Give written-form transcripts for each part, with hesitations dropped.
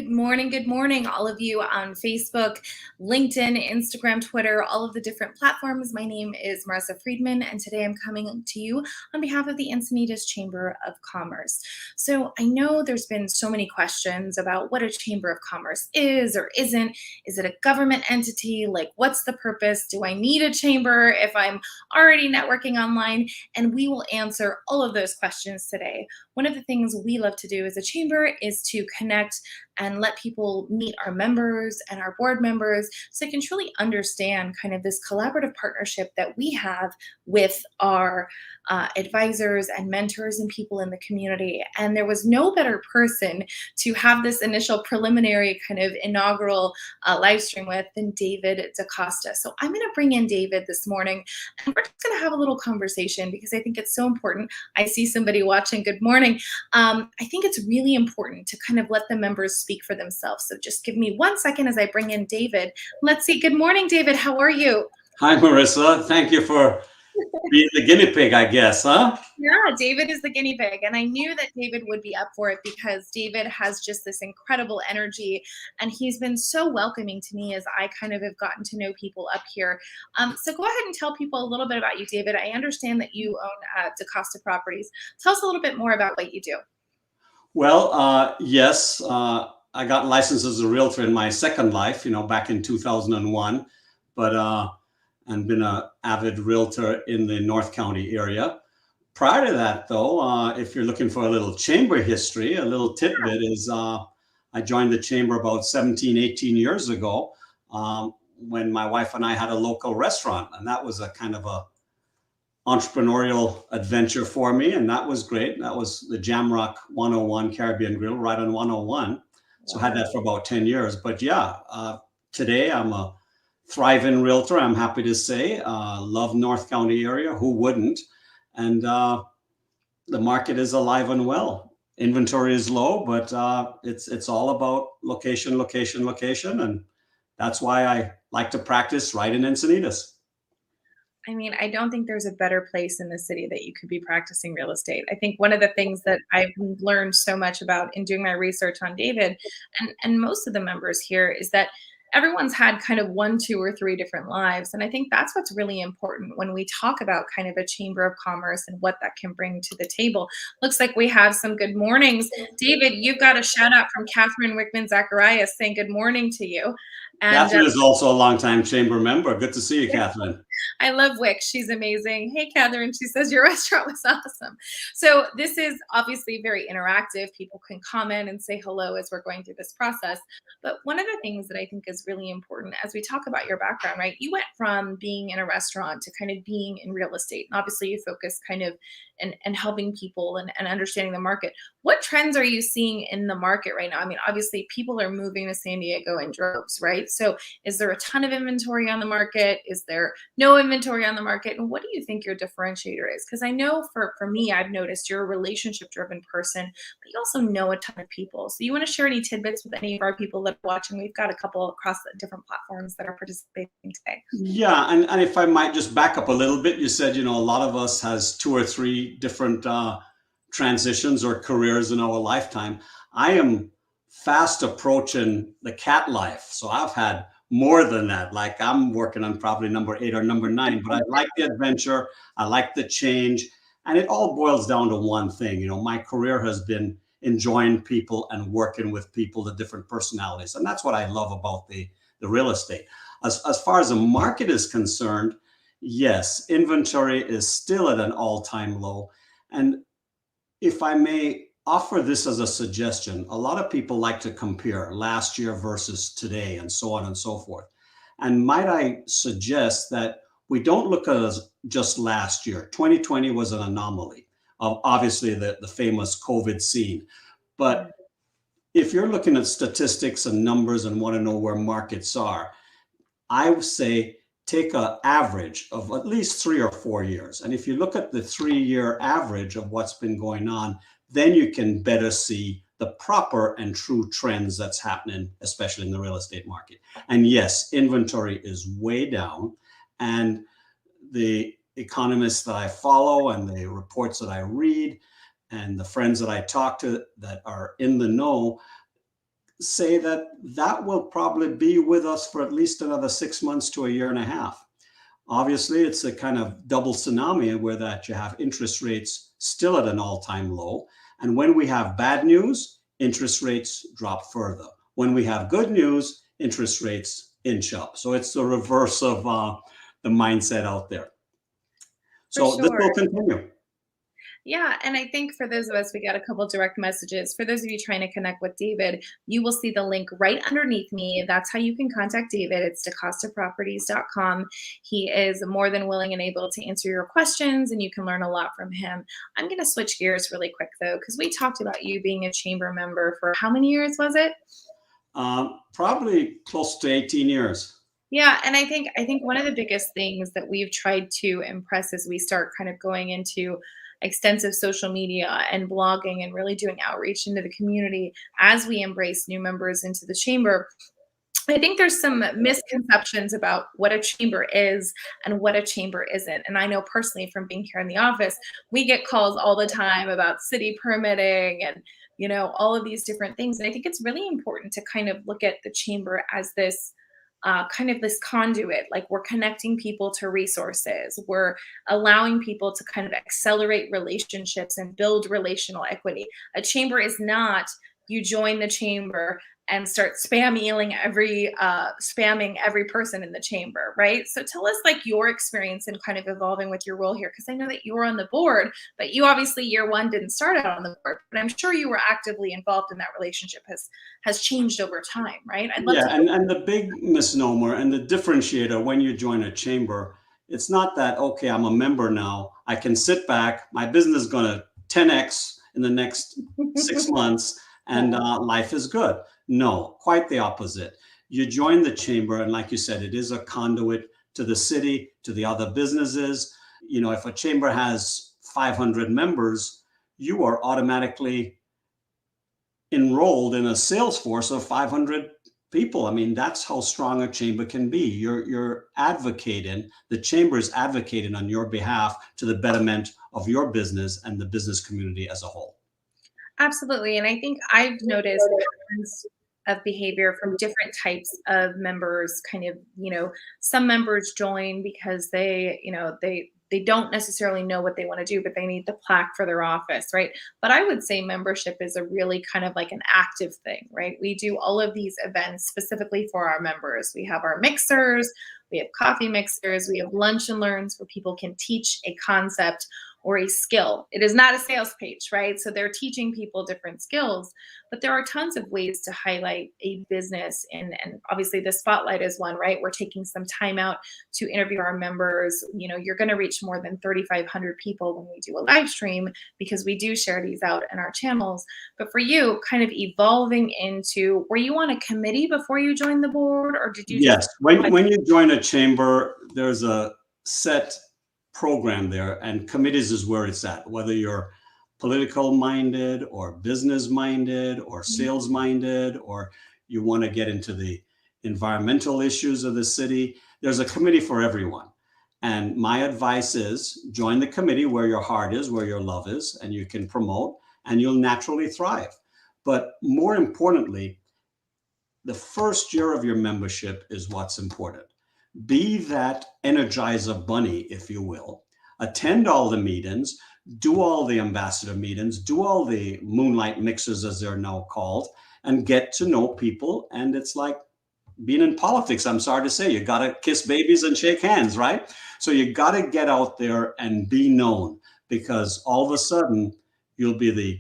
Good morning, all of you on Facebook, LinkedIn, Instagram, Twitter, all of the different platforms. My name is Marissa Friedman, and today I'm coming to you on behalf of the Encinitas Chamber of Commerce. So I know there's been so many questions about what a Chamber of Commerce is or isn't. Is it a government entity? Like, what's the purpose? Do I need a chamber if I'm already networking online? And we will answer all of those questions today. One of the things we love to do as a chamber is to connect and let people meet our members and our board members so they can truly understand kind of this collaborative partnership that we have with our advisors and mentors and people in the community. And there was no better person to have this initial preliminary kind of inaugural live stream with than David DaCosta. So I'm going to bring in David this morning, and we're just going to have a little conversation because I think it's so important. I see somebody watching. Good morning. I think it's really important to kind of let the members speak for themselves. So just give me 1 second as I bring in David. Let's see. Good morning, David. How are you? Hi, Marissa. Thank you for being the guinea pig, I guess, huh? Yeah, David is the guinea pig. And I knew that David would be up for it because David has just this incredible energy. And he's been so welcoming to me as I kind of have gotten to know people up here. So go ahead and tell people a little bit about you, David. I understand that you own DaCosta Properties. Tell us a little bit more about what you do. Well, yes, I got licensed as a realtor in my second life, back in 2001, and been an avid realtor in the North County area. Prior to that, though, if you're looking for a little chamber history, a little tidbit is I joined the chamber about 17, 18 years ago when my wife and I had a local restaurant. And that was a kind of a entrepreneurial adventure for me. And that was great. That was the Jamrock 101 Caribbean Grill right on 101. So I had that for about 10 years. But yeah, today I'm a thriving realtor, I'm happy to say. Love North County area. Who wouldn't? And the market is alive and well. Inventory is low, but it's all about location, location, location. And that's why I like to practice right in Encinitas. I mean, I don't think there's a better place in the city that you could be practicing real estate. I think one of the things that I've learned so much about in doing my research on David and most of the members here is that everyone's had kind of 1, 2, or 3 different lives. And I think that's what's really important when we talk about kind of a chamber of commerce and what that can bring to the table. Looks like we have some good mornings. David, you've got a shout out from Catherine Wickman Zacharias saying good morning to you. And Catherine is also a longtime chamber member. Good to see you, Catherine. I love Wick. She's amazing. Hey, Catherine. She says your restaurant was awesome. So this is obviously very interactive. People can comment and say hello as we're going through this process. But one of the things that I think is really important as we talk about your background, right? You went from being in a restaurant to kind of being in real estate. And obviously you focus kind of and helping people and understanding the market. What trends are you seeing in the market right now? I mean, obviously people are moving to San Diego in droves, right? So is there a ton of inventory on the market? Is there no inventory on the market? And what do you think your differentiator is? Because I know for me, I've noticed you're a relationship driven person, but you also know a ton of people. So you want to share any tidbits with any of our people that are watching? We've got a couple across the different platforms that are participating today. Yeah, and if I might just back up a little bit, you said, a lot of us has 2 or 3 different transitions or careers in our lifetime. I am fast approaching the cat life. So I've had more than that. Like I'm working on probably number 8 or number 9, but I like the adventure. I like the change. And it all boils down to one thing. My career has been enjoying people and working with people, the different personalities. And that's what I love about the real estate. As far as the market is concerned, yes, inventory is still at an all-time low. And if I may offer this as a suggestion, a lot of people like to compare last year versus today and so on and so forth. And might I suggest that we don't look at just last year. 2020 was an anomaly of obviously the famous COVID scene. But if you're looking at statistics and numbers and want to know where markets are, I would say take an average of at least 3 or 4 years. And if you look at the 3-year average of what's been going on, then you can better see the proper and true trends that's happening, especially in the real estate market. And yes, inventory is way down. And the economists that I follow and the reports that I read and the friends that I talk to that are in the know say that that will probably be with us for at least another 6 months to a year and a half. Obviously, it's a kind of double tsunami where that you have interest rates still at an all-time low. And when we have bad news, interest rates drop further. When we have good news, interest rates inch up. So it's the reverse of the mindset out there. So this will continue. Yeah, and I think for those of us, we got a couple direct messages. For those of you trying to connect with David, you will see the link right underneath me. That's how you can contact David. It's DaCostaProperties.com. He is more than willing and able to answer your questions, and you can learn a lot from him. I'm going to switch gears really quick, though, because we talked about you being a chamber member for how many years was it? Probably close to 18 years. Yeah, and I think one of the biggest things that we've tried to impress as we start kind of going into extensive social media and blogging and really doing outreach into the community as we embrace new members into the chamber. I think there's some misconceptions about what a chamber is and what a chamber isn't. And I know personally from being here in the office, we get calls all the time about city permitting and, all of these different things. And I think it's really important to kind of look at the chamber as this kind of this conduit, like we're connecting people to resources. We're allowing people to kind of accelerate relationships and build relational equity. A chamber is not you join the chamber and start spamming every person in the chamber, right? So tell us like your experience in kind of evolving with your role here, because I know that you were on the board, but you obviously year one didn't start out on the board, but I'm sure you were actively involved in that relationship has changed over time, right? And the big misnomer and the differentiator when you join a chamber, it's not that, okay, I'm a member now, I can sit back, my business is going to 10x in the next 6 months, and life is good. No, quite the opposite. You join the chamber, and like you said, it is a conduit to the city, to the other businesses. If a chamber has 500 members, you are automatically enrolled in a sales force of 500 people. I mean, that's how strong a chamber can be. You're advocating, the chamber is advocating on your behalf to the betterment of your business and the business community as a whole. Absolutely. And I think I've noticed patterns of behavior from different types of members. Kind of, some members join because they don't necessarily know what they want to do, but they need the plaque for their office, right? But I would say membership is a really kind of like an active thing, right? We do all of these events specifically for our members. We have our mixers, we have coffee mixers, we have lunch and learns where people can teach a concept or a skill. It is not a sales page, right? So they're teaching people different skills, but there are tons of ways to highlight a business. And obviously the spotlight is one, right? We're taking some time out to interview our members. You're going to reach more than 3,500 people when we do a live stream because we do share these out in our channels. But for you, kind of evolving into, were you on a committee before you joined the board, or did you? Yes, when you join a chamber, there's a set program there, and committees is where it's at, whether you're political minded or business minded or sales minded, or you want to get into the environmental issues of the city. There's a committee for everyone. And my advice is join the committee where your heart is, where your love is, and you can promote and you'll naturally thrive. But more importantly, the first year of your membership is what's important. Be that Energizer bunny, if you will. Attend all the meetings, do all the ambassador meetings, do all the moonlight mixers, as they're now called, and get to know people. And it's like being in politics, I'm sorry to say, you got to kiss babies and shake hands, right? So you got to get out there and be known, because all of a sudden you'll be the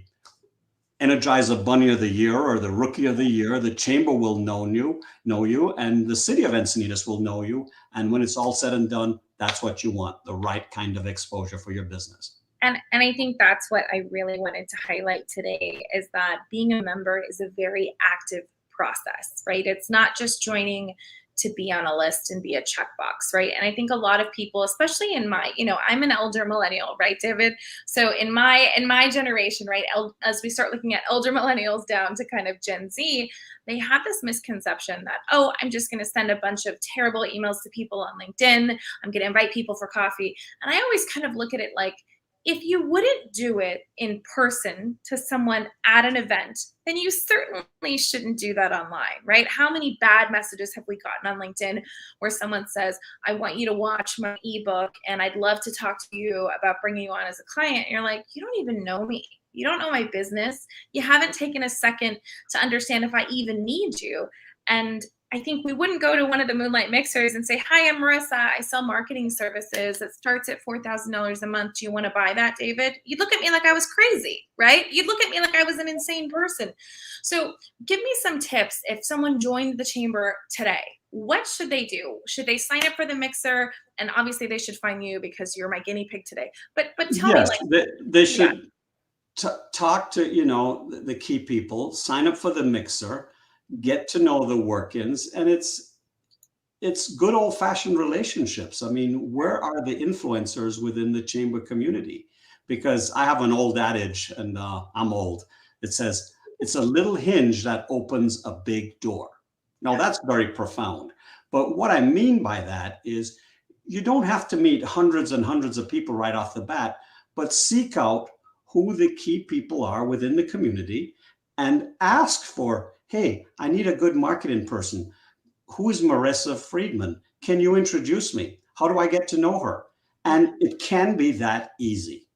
Energizer Bunny of the Year or the Rookie of the Year. The chamber will know you, and the city of Encinitas will know you. And when it's all said and done, that's what you want, the right kind of exposure for your business. And I think that's what I really wanted to highlight today, is that being a member is a very active process, right? It's not just joining to be on a list and be a checkbox, right? And I think a lot of people, especially in my, I'm an elder millennial, right, David? So in my generation, right, as we start looking at elder millennials down to kind of Gen Z, they have this misconception that, oh, I'm just going to send a bunch of terrible emails to people on LinkedIn. I'm going to invite people for coffee. And I always kind of look at it like, if you wouldn't do it in person to someone at an event, then you certainly shouldn't do that online, right? How many bad messages have we gotten on LinkedIn where someone says, I want you to watch my ebook and I'd love to talk to you about bringing you on as a client. And you're like, you don't even know me. You don't know my business. You haven't taken a second to understand if I even need you. And I think we wouldn't go to one of the Moonlight Mixers and say, hi, I'm Marissa. I sell marketing services. It starts at $4,000 a month. Do you want to buy that, David? You'd look at me like I was crazy, right? You'd look at me like I was an insane person. So give me some tips. If someone joined the chamber today, what should they do? Should they sign up for the mixer? And obviously they should find you because you're my guinea pig today. But tell me, Yes, like, they yeah, should talk to, the key people, sign up for the mixer, get to know the workings, and it's good old fashioned relationships. I mean, where are the influencers within the chamber community? Because I have an old adage, and I'm old. It says, it's a little hinge that opens a big door. Now, yeah. that's very profound. But what I mean by that is you don't have to meet hundreds and hundreds of people right off the bat, but seek out who the key people are within the community and ask for, hey, I need a good marketing person. Who is Marissa Friedman? Can you introduce me? How do I get to know her? And it can be that easy.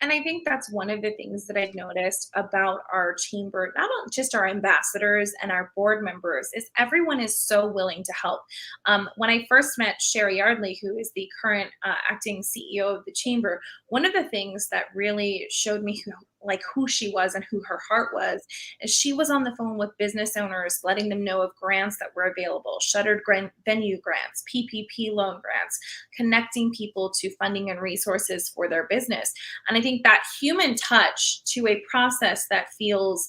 And I think that's one of the things that I've noticed about our chamber, not just our ambassadors and our board members, is everyone is so willing to help. When I first met Sherry Yardley, who is the current acting CEO of the chamber, one of the things that really showed me who she was and who her heart was is she was on the phone with business owners, letting them know of grants that were available, shuttered venue grants, PPP loan grants, connecting people to funding and resources for their business. And I think that human touch to a process that feels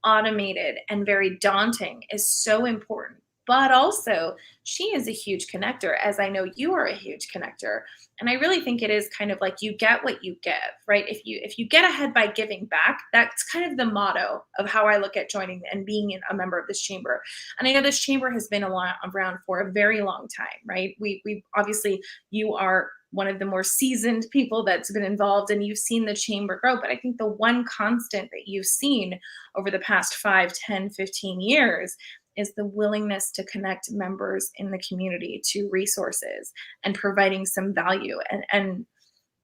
automated and very daunting is so important. But also, she is a huge connector, as I know you are a huge connector. And I really think it is kind of like you get what you give, right? If you get ahead by giving back, that's kind of the motto of how I look at joining and being a member of this chamber. And I know this chamber has been around for a very long time, right? We obviously, you are one of the more seasoned people that's been involved and you've seen the chamber grow. But I think the one constant that you've seen over the past 5, 10, 15 years is the willingness to connect members in the community to resources and providing some value. And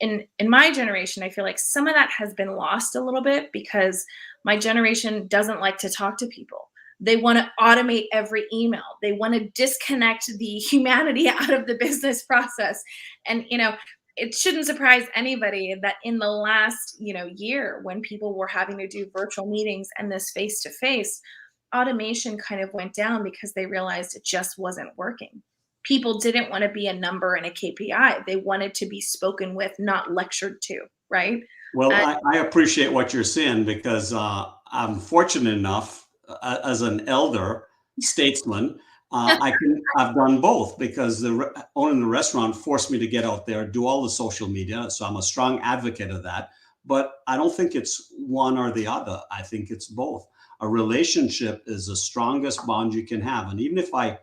in my generation, I feel like some of that has been lost a little bit because my generation doesn't like to talk to people. They want to automate every email. They want to disconnect the humanity out of the business process. And it shouldn't surprise anybody that in the last year, when people were having to do virtual meetings and this face to face, automation kind of went down because they realized it just wasn't working. People didn't want to be a number and a KPI. They wanted to be spoken with, not lectured to, right? Well, And I appreciate what you're saying because I'm fortunate enough as an elder statesman, I've done both because owning the restaurant forced me to get out there, do all the social media. So I'm a strong advocate of that. But I don't think it's one or the other. I think it's both. A relationship is the strongest bond you can have. And even if I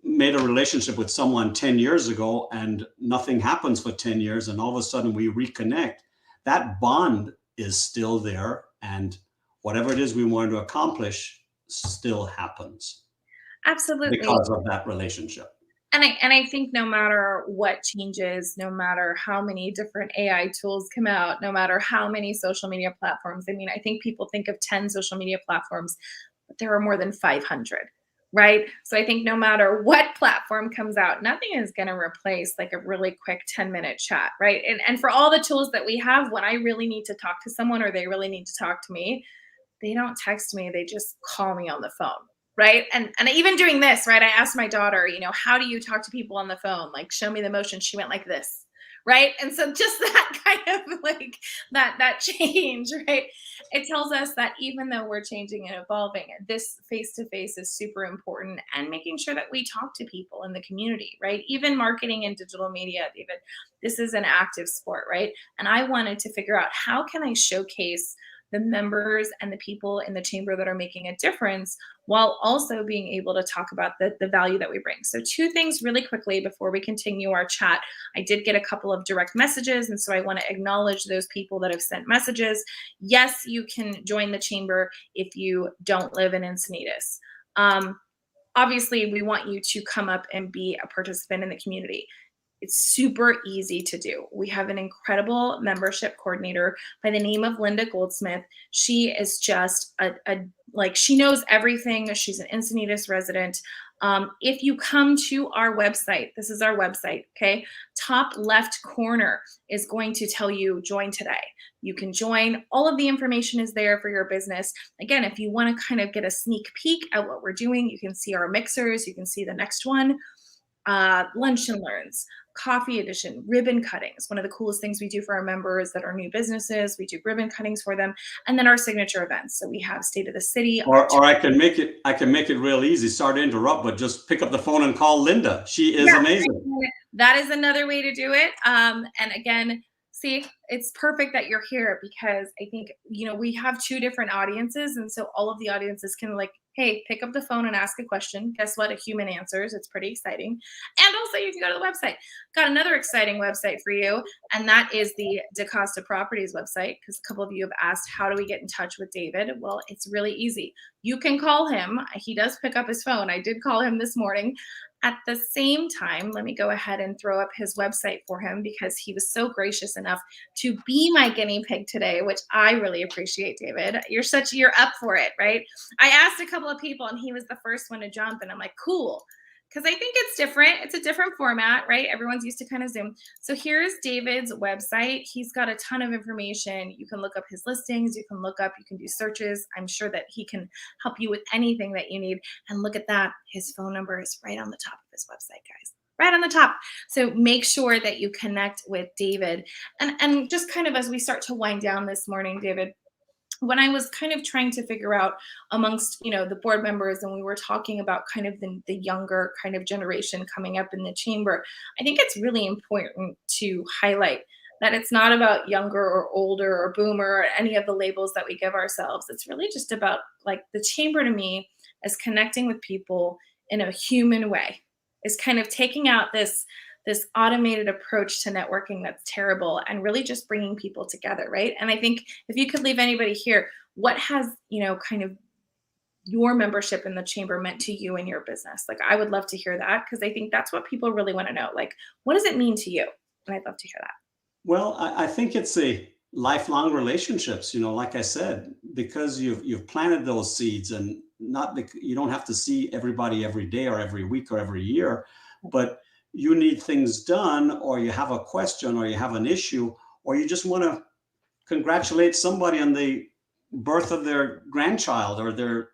made a relationship with someone 10 years ago and nothing happens for 10 years and all of a sudden we reconnect, that bond is still there, and whatever it is we wanted to accomplish still happens absolutely. because of that relationship. And I think no matter what changes, no matter how many different AI tools come out, no matter how many social media platforms, I mean, I think people think of 10 social media platforms, but there are more than 500, right? So I think no matter what platform comes out, nothing is going to replace like a really quick 10-minute chat, right? And for all the tools that we have, when I really need to talk to someone or they really need to talk to me, they don't text me, they just call me on the phone, right? And even doing this, right, I asked my daughter, how do you talk to people on the phone? Like, show me the motion. She went like this, right? And so just that kind of like that change, right? It tells us that even though we're changing and evolving, this face to face is super important, and making sure that we talk to people in the community, right? Even marketing and digital media, David, this is an active sport, right? And I wanted to figure out, how can I showcase the members and the people in the chamber that are making a difference while also being able to talk about the value that we bring. So two things really quickly before we continue our chat. I did get a couple of direct messages, and so I want to acknowledge those people that have sent messages. Yes, you can join the chamber if you don't live in Encinitas. Obviously, we want you to come up and be a participant in the community. It's super easy to do. We have an incredible membership coordinator by the name of Linda Goldsmith. She is just like, she knows everything. She's an Encinitas resident. If you come to our website, this is our website, okay? Top left corner is going to tell you join today. You can join. All of the information is there for your business. Again, if you want to kind of get a sneak peek at what we're doing, you can see our mixers. You can see the next one. Lunch and learns, coffee edition, ribbon cuttings. One of the coolest things we do for our members that are new businesses, we do ribbon cuttings for them, and then our signature events. So we have State of the City. Or I can make it real easy. Sorry to interrupt, but just pick up the phone and call Linda. She is amazing. That is another way to do it. And again, see, it's perfect that you're here, because I think, we have two different audiences. And so all of the audiences can, like, hey, pick up the phone and ask a question. Guess what? A human answers. It's pretty exciting. And also you can go to the website. Got another exciting website for you. And that is the DaCosta Properties website, because a couple of you have asked, how do we get in touch with David? Well, it's really easy. You can call him. He does pick up his phone. I did call him this morning. At the same time, let me go ahead and throw up his website for him, because he was so gracious enough to be my guinea pig today, which I really appreciate, David. You're up for it, right? I asked a couple of people and he was the first one to jump, and I'm like, cool. Because I think it's different. It's a different format, right? Everyone's used to kind of Zoom. So here's David's website. He's got a ton of information. You can look up his listings. You can do searches. I'm sure that he can help you with anything that you need. And look at that. His phone number is right on the top of his website, guys. Right on the top. So make sure that you connect with David. And just kind of as we start to wind down this morning, David, when I was kind of trying to figure out amongst, the board members, and we were talking about kind of the younger kind of generation coming up in the chamber, I think it's really important to highlight that it's not about younger or older or boomer or any of the labels that we give ourselves. It's really just about, like, the chamber to me is connecting with people in a human way, is kind of taking out this automated approach to networking that's terrible, and really just bringing people together, right? And I think if you could leave anybody here, what has, kind of your membership in the chamber meant to you and your business? Like, I would love to hear that, because I think that's what people really want to know. Like, what does it mean to you? And I'd love to hear that. Well, I think it's a lifelong relationships, like I said, because you've planted those seeds, and you don't have to see everybody every day or every week or every year, but you need things done, or you have a question, or you have an issue, or you just want to congratulate somebody on the birth of their grandchild or their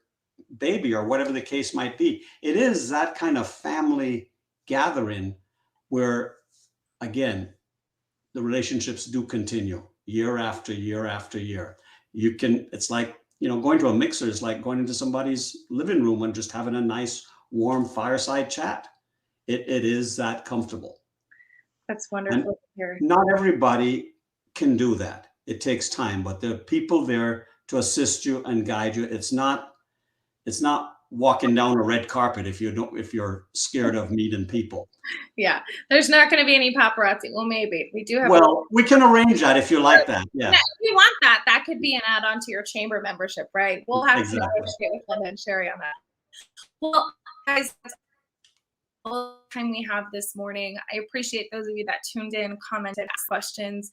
baby, or whatever the case might be. It is that kind of family gathering where, again, the relationships do continue year after year after year. It's like, going to a mixer is like going into somebody's living room and just having a nice, warm fireside chat. It is that comfortable. That's wonderful to hear. Not everybody can do that. It takes time, but there are people there to assist you and guide you. It's not walking down a red carpet if you're scared of meeting people. Yeah, there's not going to be any paparazzi. Well, maybe we do have. Well, we can arrange that if you like that. Yeah. If you want that, that could be an add-on to your chamber membership, right? We'll have to negotiate with Linda and Sherry on that. Well, guys, all the time we have this morning. I appreciate those of you that tuned in, commented, asked questions.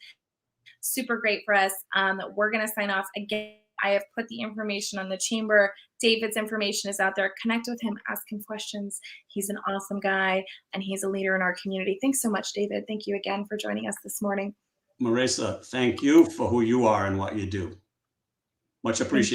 Super great for us. We're going to sign off again. I have put the information on the chamber. David's information is out there. Connect with him, ask him questions. He's an awesome guy, and he's a leader in our community. Thanks so much, David. Thank you again for joining us this morning. Marissa, thank you for who you are and what you do. Much appreciated.